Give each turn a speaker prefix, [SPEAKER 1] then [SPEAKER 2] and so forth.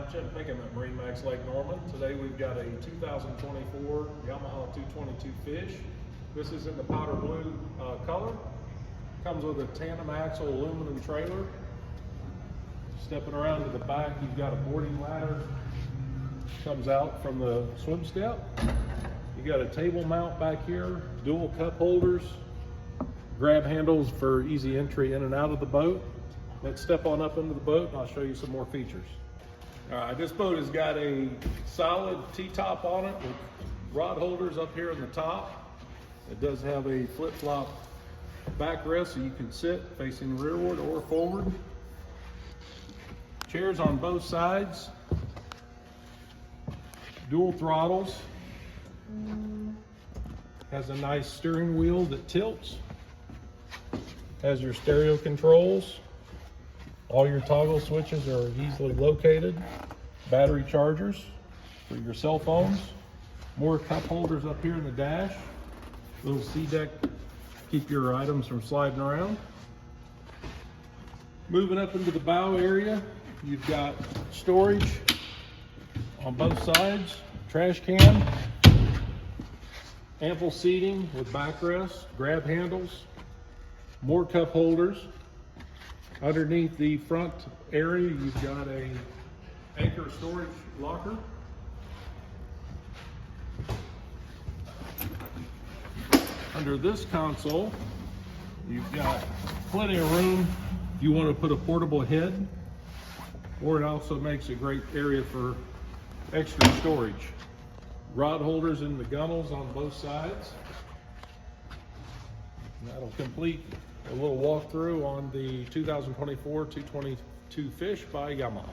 [SPEAKER 1] Township, picking at MarineMax Lake Norman. Today we've got a 2024 Yamaha 222 Fish. This is in the powder blue color. Comes with a tandem axle aluminum trailer. Stepping around to the back, you've got a boarding ladder. Comes out from the swim step. You got a table mount back here, dual cup holders, grab handles for easy entry in and out of the boat. Let's step on up into the boat and I'll show you some more features. All right, this boat has got a solid T-top on it with rod holders up here in the top. It does have a flip-flop backrest so you can sit facing rearward or forward. Chairs on both sides. Dual throttles. Has a nice steering wheel that tilts. Has your stereo controls. All your toggle switches are easily located. Battery chargers for your cell phones. More cup holders up here in the dash. Little C-deck, keep your items from sliding around. Moving up into the bow area, you've got storage on both sides, trash can, ample seating with backrest, grab handles, more cup holders. Underneath the front area, you've got a anchor storage locker. Under this console, you've got plenty of room if you want to put a portable head, or it also makes a great area for extra storage. Rod holders in the gunnels on both sides. That'll complete a little walkthrough on the 2024 222 Fish by Yamaha.